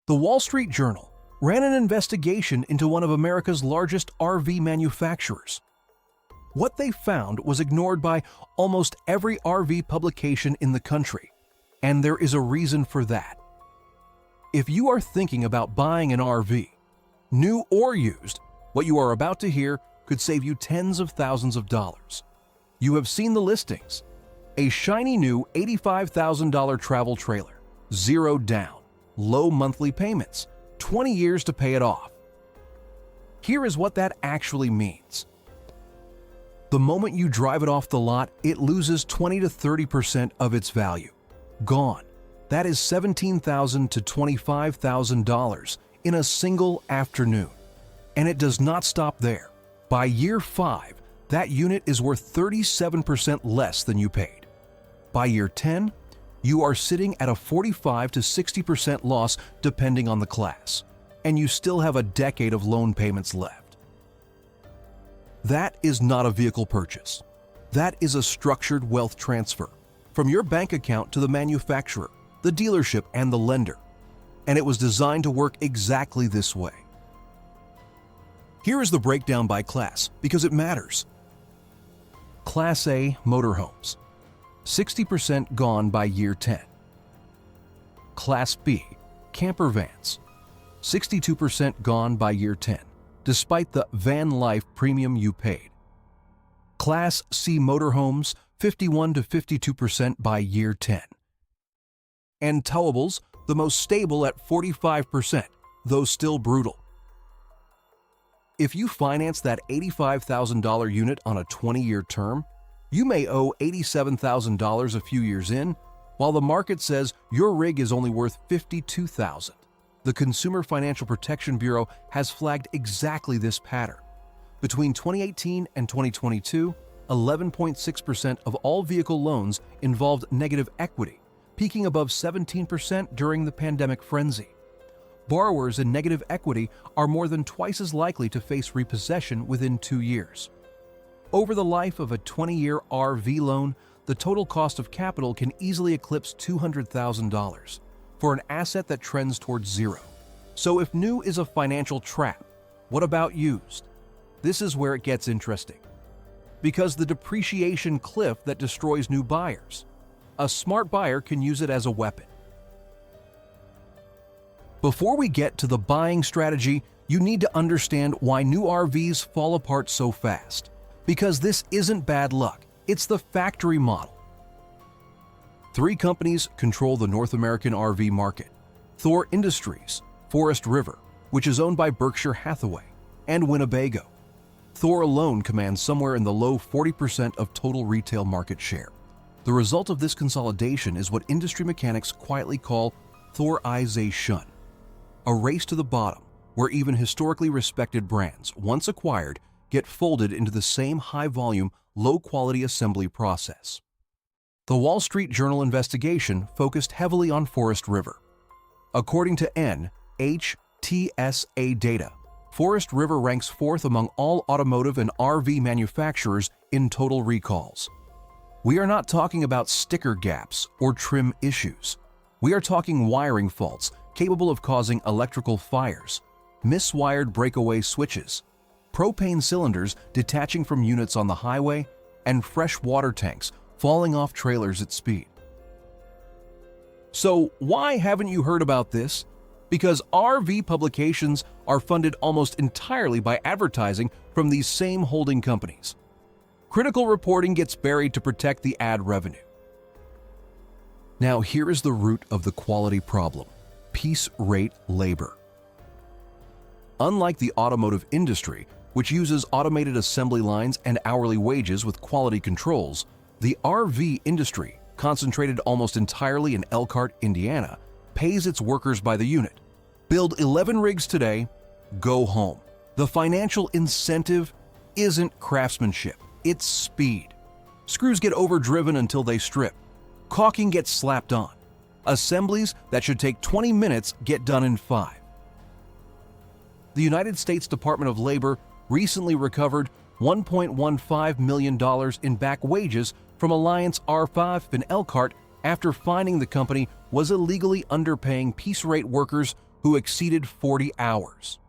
The Wall Street Journal ran an investigation into one of America's largest RV manufacturers. What they found was ignored by almost every RV publication in the country, and there is a reason for that. If you are thinking about buying an RV, new or used, what you are about to hear could save you tens of thousands of dollars. You have seen the listings. A shiny new $85,000 travel trailer, 0 down, low monthly payments, 20 years to pay it off. Here is what that actually means. The moment you drive it off the lot, it loses 20 to 30% of its value. Gone. That is $17,000 to $25,000 in a single afternoon. And it does not stop there. By year 5, that unit is worth 37% less than you paid. By year 10, you are sitting at a 45 to 60% loss depending on the class, and you still have a decade of loan payments left. That is not a vehicle purchase. That is a structured wealth transfer from your bank account to the manufacturer, the dealership, and the lender. And it was designed to work exactly this way. Here is the breakdown by class because it matters. Class A motorhomes, 60% gone by year 10. Class B camper vans, 62% gone by year 10, despite the van life premium you paid. Class C motorhomes, 51 to 52% by year 10. And towables, the most stable at 45%, though still brutal. If you finance that $85,000 unit on a 20-year term, you may owe $87,000 a few years in, while the market says your rig is only worth $52,000. The Consumer Financial Protection Bureau has flagged exactly this pattern. Between 2018 and 2022, 11.6% of all vehicle loans involved negative equity, peaking above 17% during the pandemic frenzy. Borrowers in negative equity are more than twice as likely to face repossession within 2 years. Over the life of a 20-year RV loan, the total cost of capital can easily eclipse $200,000 for an asset that trends towards zero. So if new is a financial trap, what about used? This is where it gets interesting. Because the depreciation cliff that destroys new buyers. A smart buyer can use it as a weapon. Before we get to the buying strategy, you need to understand why new RVs fall apart so fast. Because this isn't bad luck, it's the factory model. 3 companies control the North American RV market: Thor Industries, Forest River, which is owned by Berkshire Hathaway, and Winnebago. Thor alone commands somewhere in the low 40% of total retail market share. The result of this consolidation is what industry mechanics quietly call Thor-eye-zay-shun, a race to the bottom where even historically respected brands, once acquired, get folded into the same high-volume, low-quality assembly process. The Wall Street Journal investigation focused heavily on Forest River. According to NHTSA data, Forest River ranks 4th among all automotive and RV manufacturers in total recalls. We are not talking about sticker gaps or trim issues. We are talking wiring faults capable of causing electrical fires, miswired breakaway switches, propane cylinders detaching from units on the highway, and fresh water tanks falling off trailers at speed. So why haven't you heard about this? Because RV publications are funded almost entirely by advertising from these same holding companies. Critical reporting gets buried to protect the ad revenue. Now here is the root of the quality problem: piece rate labor. Unlike the automotive industry, which uses automated assembly lines and hourly wages with quality controls, the RV industry, concentrated almost entirely in Elkhart, Indiana, pays its workers by the unit. Build 11 rigs today, go home. The financial incentive isn't craftsmanship, it's speed. Screws get overdriven until they strip. Caulking gets slapped on. Assemblies that should take 20 minutes get done in 5. The United States Department of Labor recently recovered $1.15 million in back wages from Alliance R5 in Elkhart after finding the company was illegally underpaying piece rate workers who exceeded 40 hours.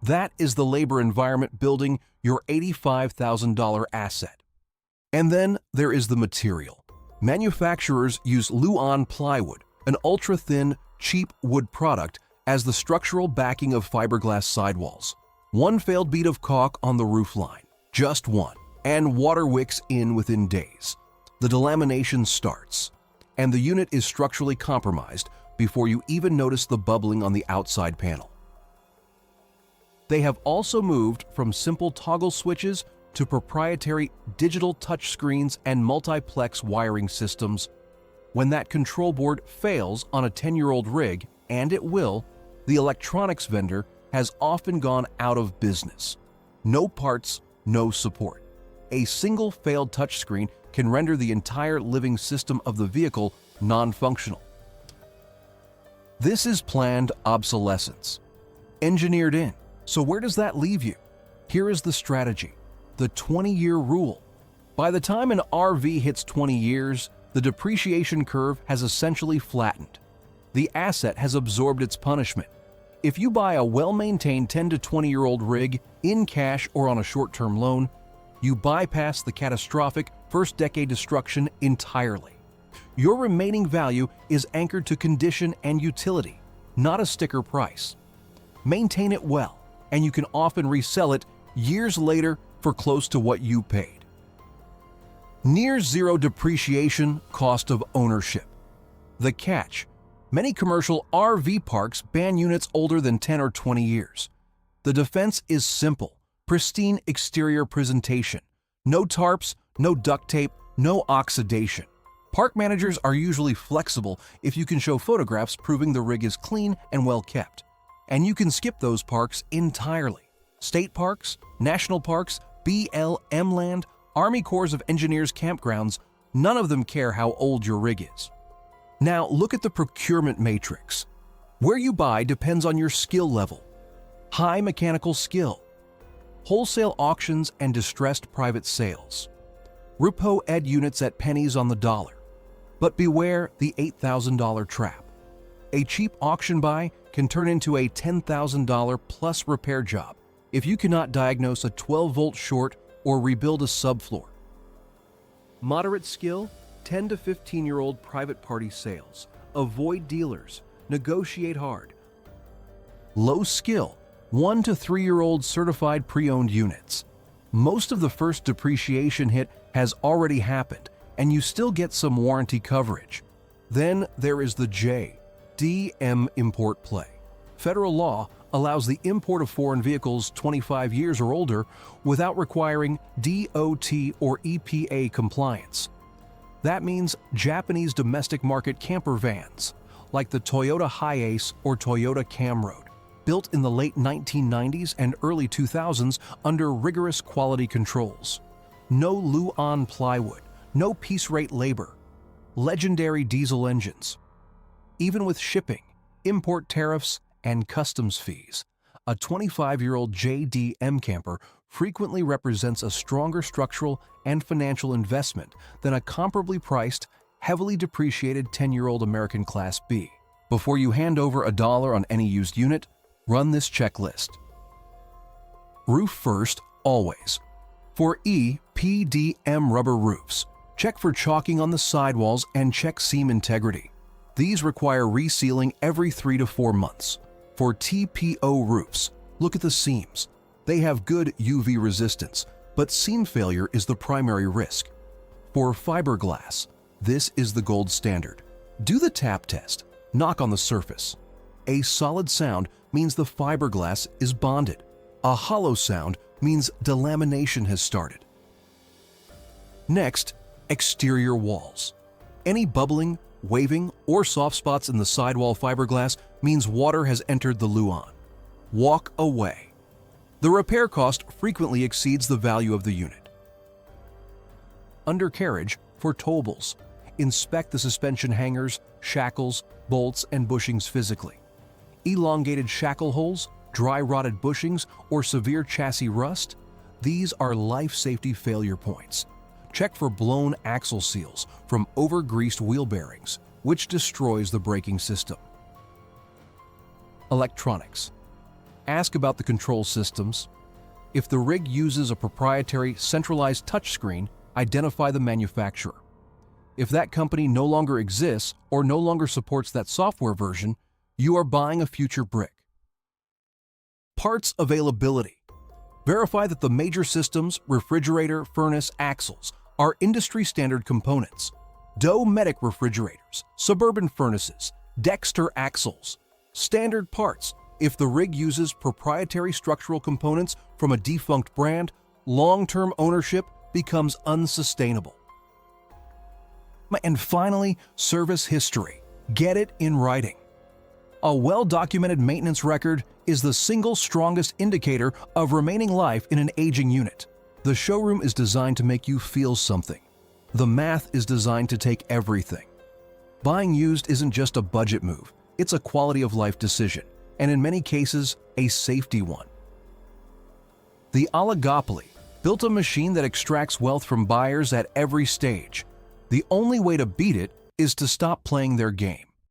That is the labor environment building your $85,000 asset. And then there is the material. Manufacturers use Luan plywood, an ultra-thin, cheap wood product, as the structural backing of fiberglass sidewalls. One failed beat of caulk on the roofline, just one, and water wicks in within days. The delamination starts, and the unit is structurally compromised before you even notice the bubbling on the outside panel. They have also moved from simple toggle switches to proprietary digital touchscreens and multiplex wiring systems. When that control board fails on a 10-year-old rig, and it will, the electronics vendor has often gone out of business. No parts, no support. A single failed touchscreen can render the entire living system of the vehicle non-functional. This is planned obsolescence. Engineered in. So where does that leave you? Here is the strategy. The 20-year rule. By the time an RV hits 20 years, the depreciation curve has essentially flattened. The asset has absorbed its punishment. If you buy a well-maintained 10 to 20-year-old rig in cash or on a short-term loan, you bypass the catastrophic first-decade destruction entirely. Your remaining value is anchored to condition and utility, not a sticker price. Maintain it well, and you can often resell it years later for close to what you paid. Near zero depreciation cost of ownership. The catch: many commercial RV parks ban units older than 10 or 20 years. The defense is simple: pristine exterior presentation. No tarps, no duct tape, no oxidation. Park managers are usually flexible if you can show photographs proving the rig is clean and well kept. And you can skip those parks entirely. State parks, national parks, BLM land, Army Corps of Engineers campgrounds, none of them care how old your rig is. Now look at the procurement matrix. Where you buy depends on your skill level. High mechanical skill. Wholesale auctions and distressed private sales. Repo ed units at pennies on the dollar. But beware the $8,000 trap. A cheap auction buy can turn into a $10,000 plus repair job if you cannot diagnose a 12-volt short or rebuild a subfloor. Moderate skill, 10 to 15-year-old private party sales. Avoid dealers. Negotiate hard. Low skill, 1 to 3-year-old certified pre-owned units. Most of the first depreciation hit has already happened, and you still get some warranty coverage. Then there is the JDM import play. Federal law allows the import of foreign vehicles 25 years or older without requiring DOT or EPA compliance. That means Japanese domestic market camper vans, like the Toyota HiAce or Toyota Camroad, built in the late 1990s and early 2000s under rigorous quality controls. No Luan plywood, no piece rate labor, legendary diesel engines. Even with shipping, import tariffs, and customs fees, a 25-year-old JDM camper frequently represents a stronger structural and financial investment than a comparably priced, heavily depreciated 10-year-old American Class B. Before you hand over $1 on any used unit, run this checklist. Roof first, always. For EPDM rubber roofs, check for chalking on the sidewalls and check seam integrity. These require resealing every 3 to 4 months. For TPO roofs, look at the seams. They have good UV resistance, but seam failure is the primary risk. For fiberglass, this is the gold standard. Do the tap test. Knock on the surface. A solid sound means the fiberglass is bonded. A hollow sound means delamination has started. Next, exterior walls. Any bubbling, waving, or soft spots in the sidewall fiberglass means water has entered the Luan. Walk away. The repair cost frequently exceeds the value of the unit. Undercarriage for towables. Inspect the suspension hangers, shackles, bolts, and bushings physically. Elongated shackle holes, dry rotted bushings, or severe chassis rust, these are life safety failure points. Check for blown axle seals from over-greased wheel bearings, which destroys the braking system. Electronics. Ask about the control systems. If the rig uses a proprietary centralized touchscreen, identify the manufacturer. If that company no longer exists or no longer supports that software version, you are buying a future brick. Parts availability. Verify that the major systems, refrigerator, furnace, axles, are industry-standard components. Dometic refrigerators, Suburban furnaces, Dexter axles. Standard parts. If the rig uses proprietary structural components from a defunct brand, long-term ownership becomes unsustainable. And finally, service history. Get it in writing. A well-documented maintenance record is the single strongest indicator of remaining life in an aging unit. The showroom is designed to make you feel something. The math is designed to take everything. Buying used isn't just a budget move, it's a quality of life decision, and in many cases, a safety one. The oligopoly built a machine that extracts wealth from buyers at every stage. The only way to beat it is to stop playing their game.